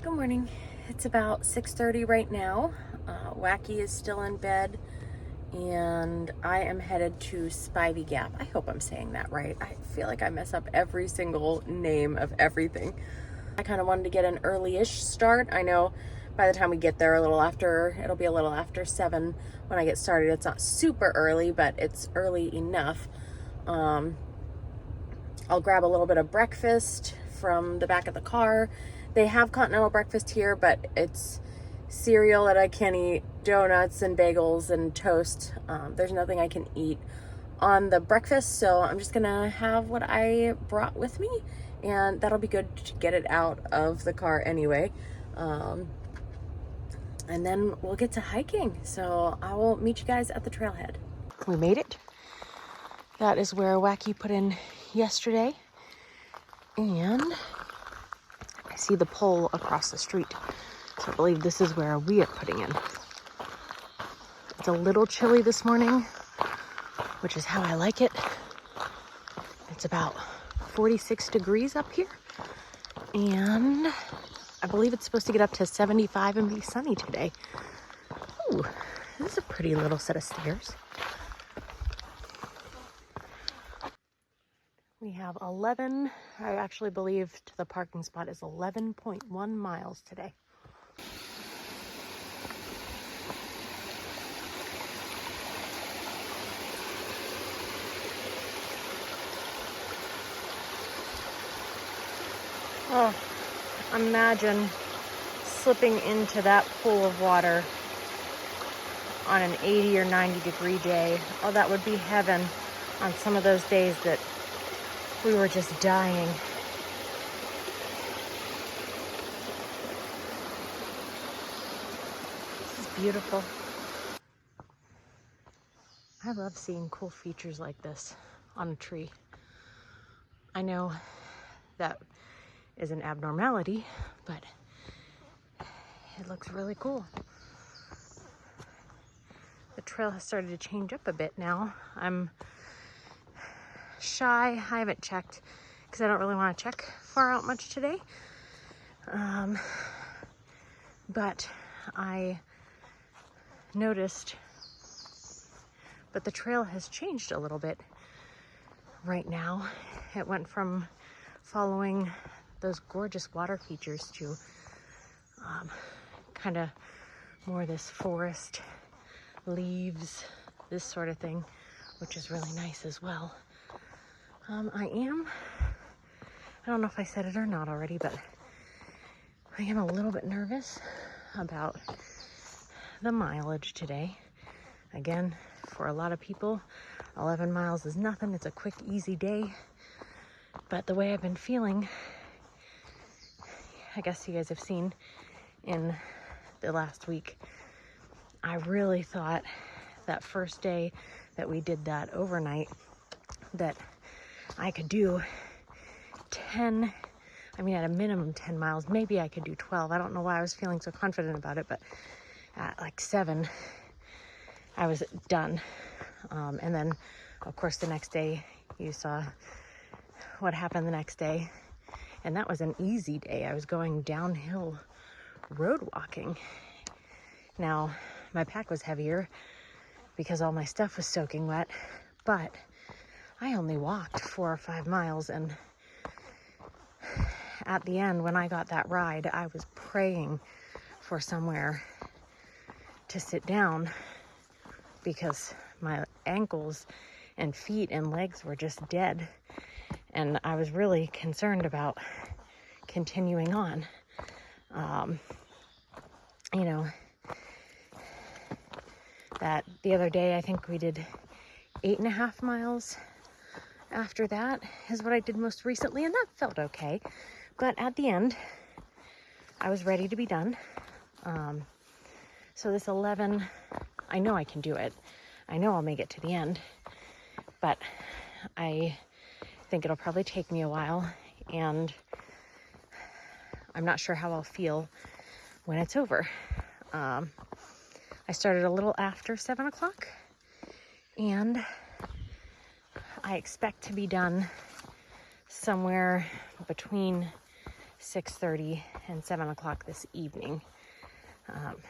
Good morning. It's about 6:30 right now. Wacky is still in bed, and I am headed to Spivey Gap. I hope I'm saying that right. I feel like I mess up every single name of everything. I kind of wanted to get an early-ish start. I know by the time we get there, it'll be a little after 7 when I get started. It's not super early, but it's early enough. I'll grab a little bit of breakfast from the back of the car. They have continental breakfast here, but it's cereal that I can't eat, donuts and bagels and toast. There's nothing I can eat on the breakfast, so I'm just gonna have what I brought with me, and that'll be good to get it out of the car anyway. And then we'll get to hiking. So I will meet you guys at the trailhead. We made it. That is where Wacky put in yesterday. And I see the pole across the street. So I believe this is where we are putting in. It's a little chilly this morning, which is how I like it. It's about 46 degrees up here. And I believe it's supposed to get up to 75 and be sunny today. Ooh, this is a pretty little set of stairs. We have 11, I actually believe to the parking spot is 11.1 miles today. Oh, imagine slipping into that pool of water on an 80 or 90 degree day. Oh, that would be heaven on some of those days that we were just dying. This is beautiful. I love seeing cool features like this on a tree. I know that is an abnormality, but it looks really cool. The trail has started to change up a bit now. I'm shy. I haven't checked because I don't really want to check far out much today. But I noticed, but the trail has changed a little bit right now. It went from following those gorgeous water features to kind of more this forest, leaves, this sort of thing, which is really nice as well. I don't know if I said it or not already, but I am a little bit nervous about the mileage today. Again, for a lot of people, 11 miles is nothing. It's a quick, easy day. But the way I've been feeling, I guess you guys have seen in the last week, I really thought that first day that we did that overnight that I could do 10, I mean at a minimum 10 miles, maybe I could do 12. I don't know why I was feeling so confident about it, but at like 7, I was done. And then of course the next day you saw what happened the next day, and that was an easy day. I was going downhill road walking. Now my pack was heavier because all my stuff was soaking wet, but I only walked 4 or 5 miles, and at the end when I got that ride, I was praying for somewhere to sit down because my ankles and feet and legs were just dead, and I was really concerned about continuing on. You know, that the other day I think we did 8.5 miles. After that is what I did most recently, and that felt okay. But at the end, I was ready to be done. So this 11, I know I can do it. I know I'll make it to the end, but I think it'll probably take me a while, and I'm not sure how I'll feel when it's over. I started a little after 7 o'clock, and I expect to be done somewhere between 6:30 and 7 o'clock this evening,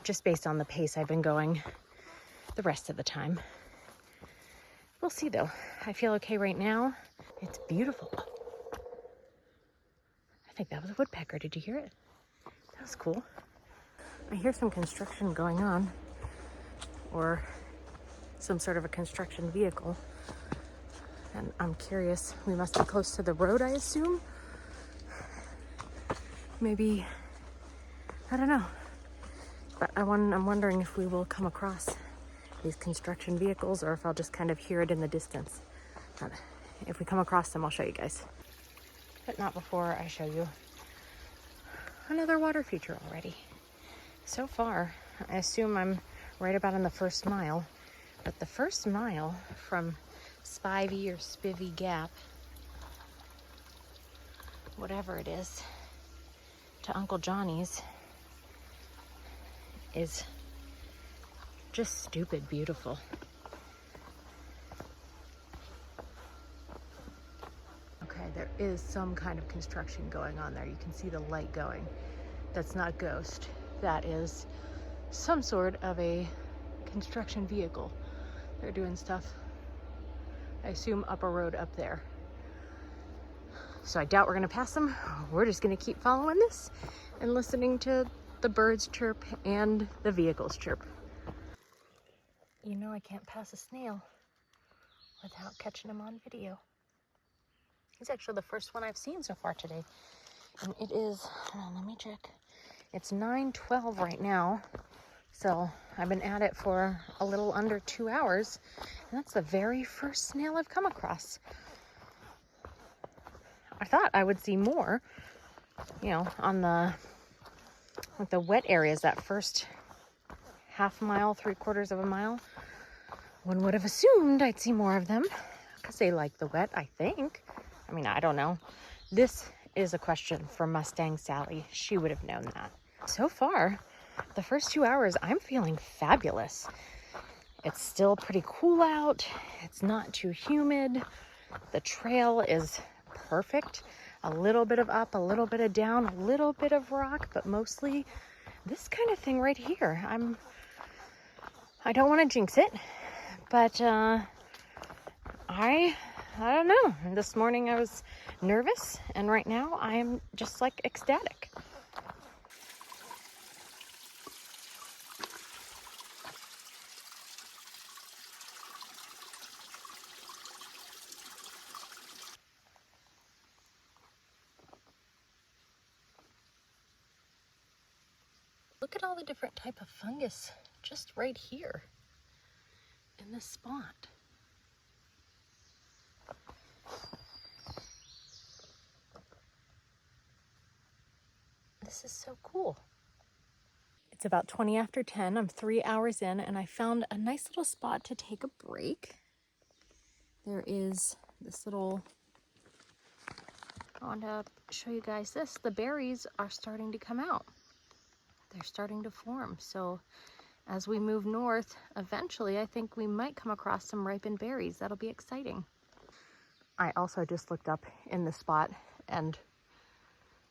just based on the pace I've been going the rest of the time. We'll see though. I feel okay right now. It's beautiful. I think that was a woodpecker. Did you hear it? That was cool. I hear some construction going on, or some sort of a construction vehicle. And I'm curious, we must be close to the road, I assume. Maybe, I don't know. But I'm wondering if we will come across these construction vehicles or if I'll just kind of hear it in the distance. But if we come across them, I'll show you guys. But not before I show you another water feature already. So far, I assume I'm right about in the first mile, but the first mile from Spivey or Spivey Gap, whatever it is, to Uncle Johnny's is just stupid beautiful. Okay, there is some kind of construction going on there. You can see the light going. That's not Ghost. That is some sort of a construction vehicle. They're doing stuff, I assume, up a road up there. So I doubt we're gonna pass them. We're just gonna keep following this and listening to the birds chirp and the vehicles chirp. You know I can't pass a snail without catching him on video. He's actually the first one I've seen so far today. And it is, hold on, let me check. It's 9:12 right now. So I've been at it for a little under 2 hours. And that's the very first snail I've come across. I thought I would see more, you know, on the wet areas, that first half mile, 3/4 of a mile. One would have assumed I'd see more of them because they like the wet, I think. I mean, I don't know. This is a question for Mustang Sally. She would have known that. So far, the first 2 hours, I'm feeling fabulous. It's still pretty cool out. It's not too humid. The trail is perfect. A little bit of up, a little bit of down, a little bit of rock, but mostly this kind of thing right here. I don't want to jinx it, but I don't know. This morning I was nervous, and right now I'm just like ecstatic. Look at all the different type of fungus just right here in this spot. This is so cool. It's about 20 after 10. I'm 3 hours in, and I found a nice little spot to take a break. There is this little, I want to show you guys this. The berries are starting to come out. They're starting to form. So as we move north, eventually I think we might come across some ripened berries. That'll be exciting. I also just looked up in this spot, and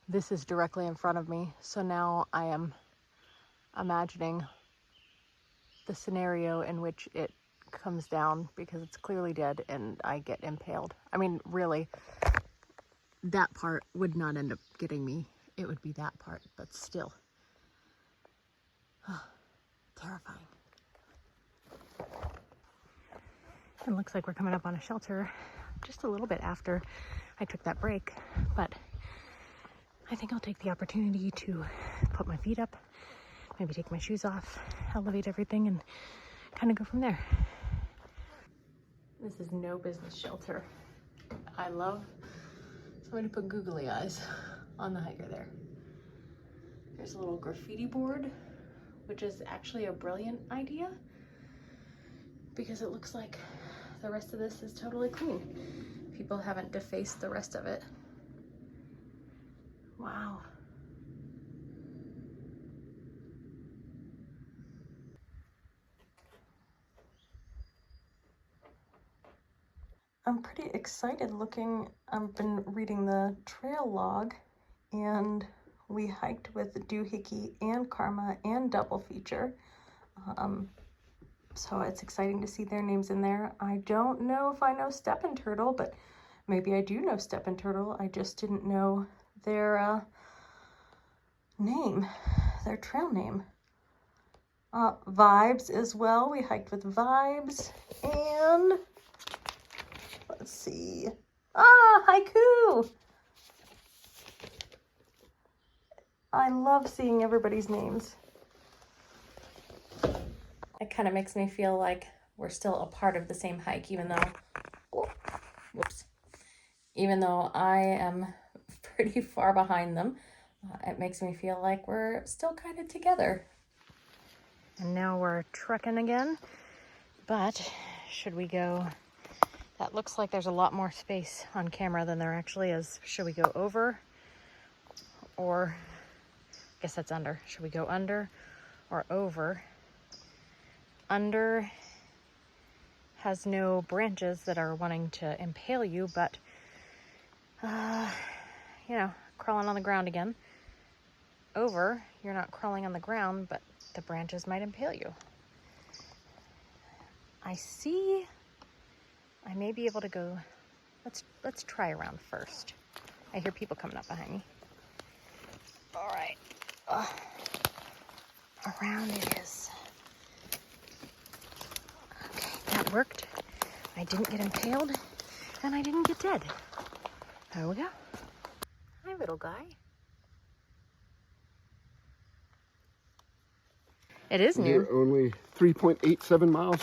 this is directly in front of me. So now I am imagining the scenario in which it comes down, because it's clearly dead and I get impaled. I mean, really, that part would not end up getting me. It would be that part, but still. Terrifying. It looks like we're coming up on a shelter just a little bit after I took that break, but I think I'll take the opportunity to put my feet up, maybe take my shoes off, elevate everything, and kind of go from there. This is no business shelter. I love somebody put googly eyes on the hiker there. There's a little graffiti board, which is actually a brilliant idea because it looks like the rest of this is totally clean. People haven't defaced the rest of it. Wow. I'm pretty excited looking. I've been reading the trail log, and we hiked with Doohickey and Karma and Double Feature. So it's exciting to see their names in there. I don't know if I know Steppin' Turtle, but maybe I do know Steppin' Turtle. I just didn't know their name, their trail name. Vibes as well. We hiked with Vibes. And let's see. Haiku! I love seeing everybody's names. It kind of makes me feel like we're still a part of the same hike, even though, even though I am pretty far behind them. It makes me feel like we're still kind of together. And now we're trekking again, but should we go? That looks like there's a lot more space on camera than there actually is. Should we go over, or I guess that's under. Should we go under or over? Under has no branches that are wanting to impale you, but you know, crawling on the ground again. Over, you're not crawling on the ground, but the branches might impale you. I see I may be able to go. Let's try around first. I hear people coming up behind me. All right. Around it is. Okay, that worked. I didn't get impaled, and I didn't get dead. There we go. Hi, little guy. It is noon. We're only 3.87 miles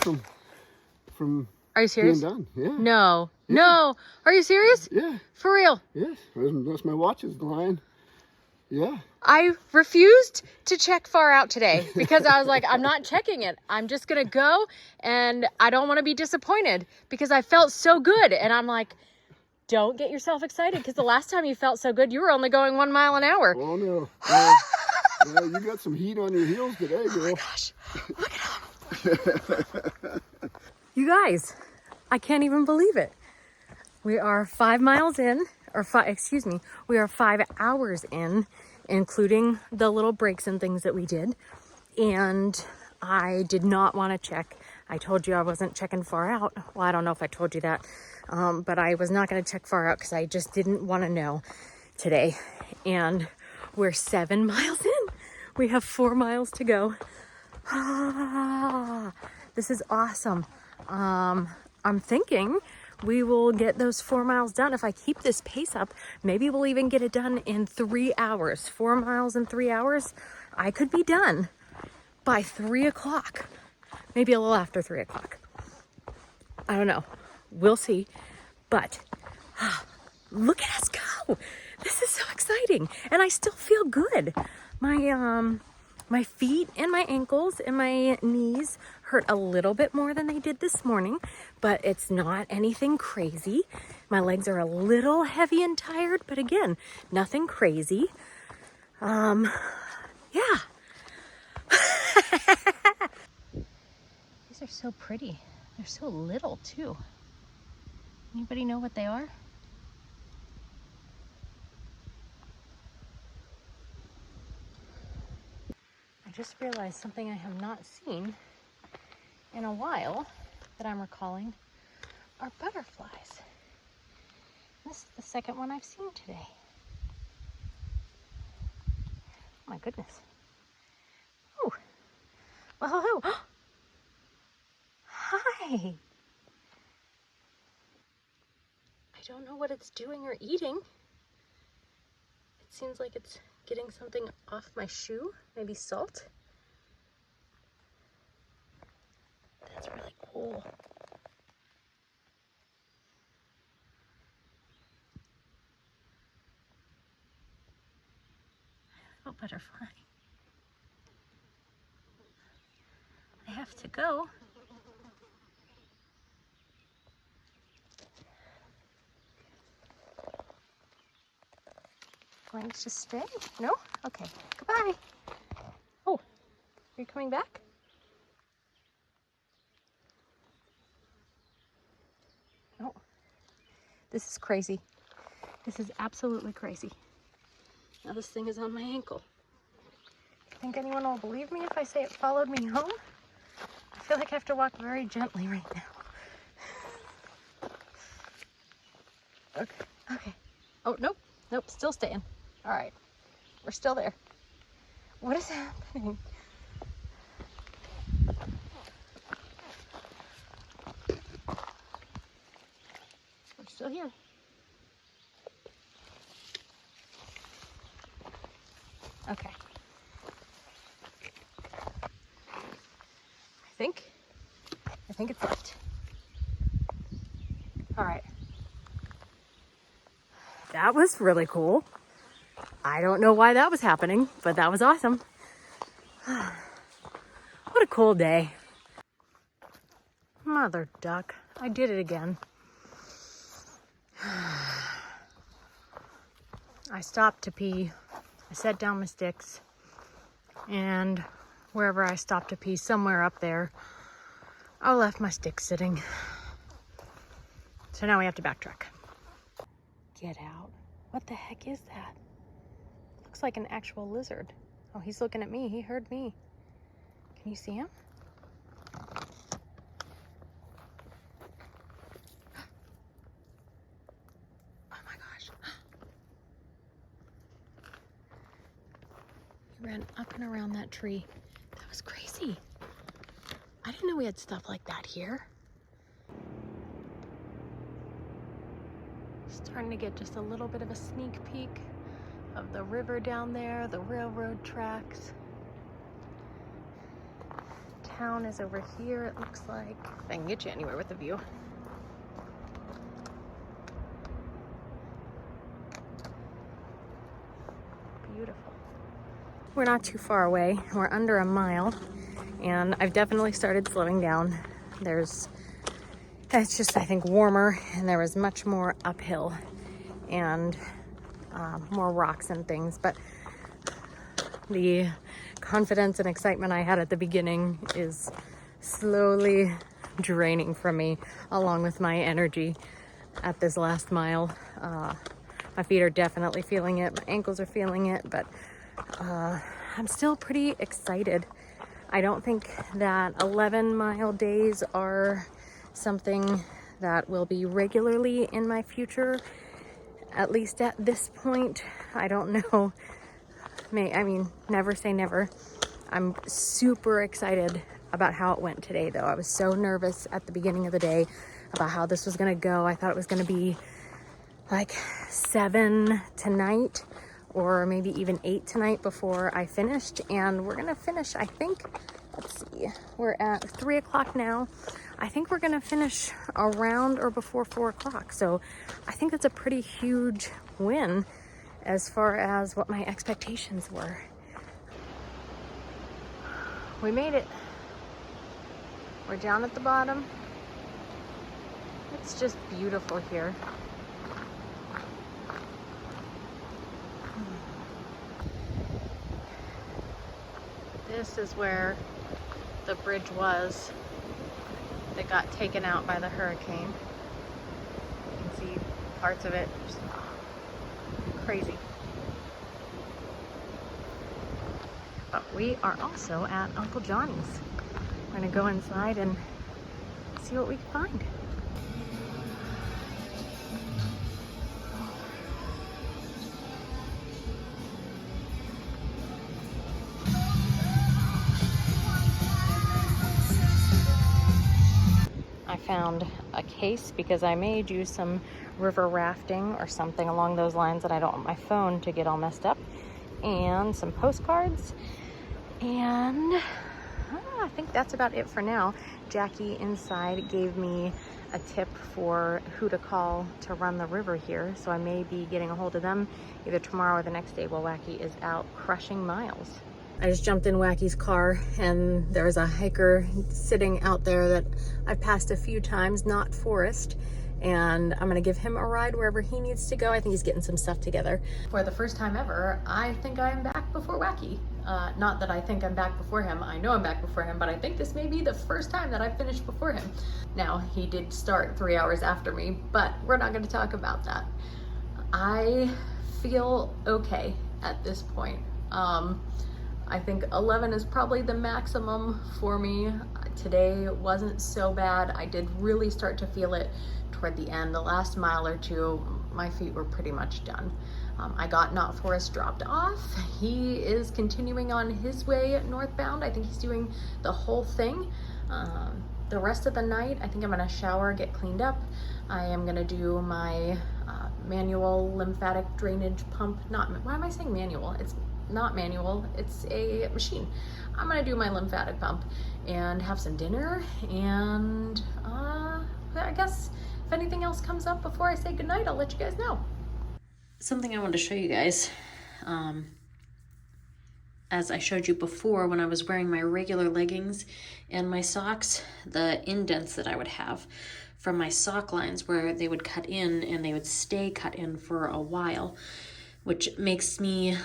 from Are you serious? being done. Yeah. No. Yeah. No. Are you serious? Yeah. For real? Yes. Unless my watch is lying. Yeah. I refused to check far out today because I was like, I'm not checking it. I'm just going to go, and I don't want to be disappointed because I felt so good. And I'm like, don't get yourself excited because the last time you felt so good, you were only going 1 mile an hour. Oh, no. Yeah, you got some heat on your heels today, girl. Oh my gosh. Look at him. You guys, I can't even believe it. We are 5 miles in, we are 5 hours in, including the little breaks and things that we did. And I did not want to check. I told you I wasn't checking far out. Well, I don't know if I told you that, but I was not going to check far out because I just didn't want to know today. And we're 7 miles in. We have 4 miles to go. This is awesome. I'm thinking we will get those 4 miles done. If I keep this pace up, maybe we'll even get it done in 3 hours. 4 miles in 3 hours. I could be done by 3 o'clock. Maybe a little after 3 o'clock. I don't know. We'll see. But look at us go. This is so exciting. And I still feel good. My feet and my ankles and my knees hurt a little bit more than they did this morning, but it's not anything crazy. My legs are a little heavy and tired, but again, nothing crazy. Yeah. These are so pretty. They're so little too. Anybody know what they are? I just realized something I have not seen in a while that I'm recalling are butterflies. This is the second one I've seen today. Oh my goodness. Oh, well, hello. Hi. I don't know what it's doing or eating. It seems like it's getting something off my shoe, maybe salt. That's really cool. Oh, butterfly. I have to go. Going to stay? No? Okay. Goodbye. Oh, are you coming back? Oh, this is crazy. This is absolutely crazy. Now this thing is on my ankle. Think anyone will believe me if I say it followed me home? I feel like I have to walk very gently right now. Okay. Okay. Oh, nope. Nope, still staying. All right. We're still there. What is happening? We're still here. Okay. I think it's left. All right. That was really cool. I don't know why that was happening, but that was awesome. What a cool day. Mother duck, I did it again. I stopped to pee. I set down my sticks, and wherever I stopped to pee, somewhere up there, I left my stick sitting. So now we have to backtrack. Get out. What the heck is that? Looks like an actual lizard. Oh, he's looking at me. He heard me. Can you see him? Oh my gosh. He ran up and around that tree. That was crazy. I didn't know we had stuff like that here. Starting to get just a little bit of a sneak peek of the river down there, the railroad tracks. Town is over here, it looks like. I can get you anywhere with the view. Beautiful. We're not too far away. We're under a mile, and I've definitely started slowing down. It's just, I think, warmer, and there was much more uphill and more rocks and things, but the confidence and excitement I had at the beginning is slowly draining from me, along with my energy at this last mile. My feet are definitely feeling it, my ankles are feeling it, but I'm still pretty excited. I don't think that 11-mile days are something that will be regularly in my future, at least at this point. I don't know. I mean, never say never. I'm super excited about how it went today, though. I was so nervous at the beginning of the day about how this was going to go. I thought it was going to be like 7 tonight, or maybe even 8 tonight before I finished. And we're going to finish, I think, let's see, we're at 3 o'clock now. I think we're gonna finish around or before 4 o'clock. So I think that's a pretty huge win as far as what my expectations were. We made it. We're down at the bottom. It's just beautiful here. This is where the bridge was that got taken out by the hurricane. You can see parts of it, just crazy. But we are also at Uncle Johnny's. We're gonna go inside and see what we can find. Found a case because I may do some river rafting or something along those lines, and I don't want my phone to get all messed up, and some postcards, and I think that's about it for now. Jackie inside gave me a tip for who to call to run the river here, so I may be getting a hold of them either tomorrow or the next day while Wacky is out crushing miles. I just jumped in Wacky's car, and there's a hiker sitting out there that I've passed a few times, not Forrest, and I'm gonna give him a ride wherever he needs to go. I think he's getting some stuff together. For the first time ever, I think I'm back before Wacky. Not that I think I'm back before him. I know I'm back before him, but I think this may be the first time that I've finished before him. Now, he did start 3 hours after me, but we're not gonna talk about that. I feel okay. at this point. I think 11 is probably the maximum for me. Today wasn't so bad. I did really start to feel it toward the end. The last mile or two, my feet were pretty much done. I got Not Forest dropped off. He is continuing on his way northbound. I think he's doing the whole thing. The rest of the night, I think I'm gonna shower, get cleaned up. I am gonna do my manual lymphatic drainage pump. Why am I saying manual? It's not manual, it's a machine. I'm gonna do my lymphatic pump and have some dinner, and I guess if anything else comes up before I say goodnight, I'll let you guys know. Something I wanted to show you guys, as I showed you before when I was wearing my regular leggings and my socks, the indents that I would have from my sock lines where they would cut in and they would stay cut in for a while, which leads me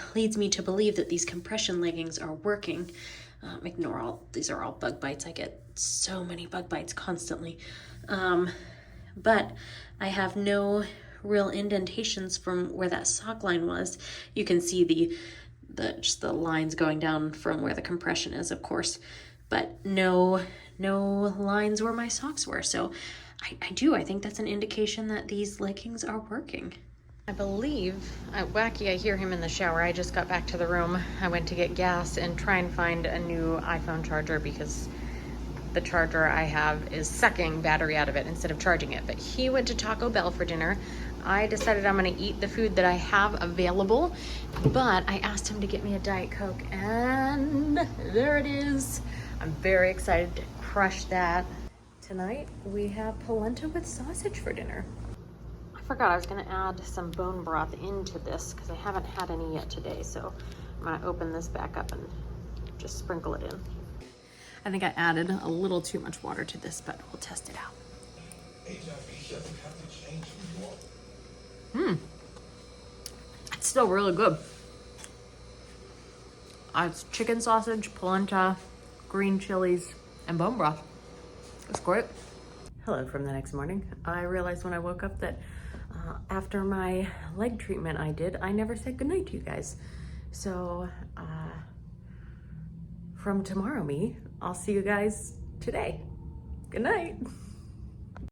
to believe that these compression leggings are working. These are all bug bites. I get so many bug bites constantly. But I have no real indentations from where that sock line was. You can see just the lines going down from where the compression is, of course, but no lines where my socks were. So I think that's an indication that these leggings are working. I believe, Wacky, I hear him in the shower. I just got back to the room. I went to get gas and try and find a new iPhone charger because the charger I have is sucking battery out of it instead of charging it. But he went to Taco Bell for dinner. I decided I'm gonna eat the food that I have available, but I asked him to get me a Diet Coke, and there it is. I'm very excited to crush that. Tonight, we have polenta with sausage for dinner. I forgot I was gonna add some bone broth into this because I haven't had any yet today, so I'm gonna open this back up and just sprinkle it in. I think I added a little too much water to this, but we'll test it out. It's still really good. It's chicken sausage, polenta, green chilies, and bone broth. It's great. Hello from the next morning. I realized when I woke up that after my leg treatment I never said goodnight to you guys. So from tomorrow I'll see you guys today. Good night.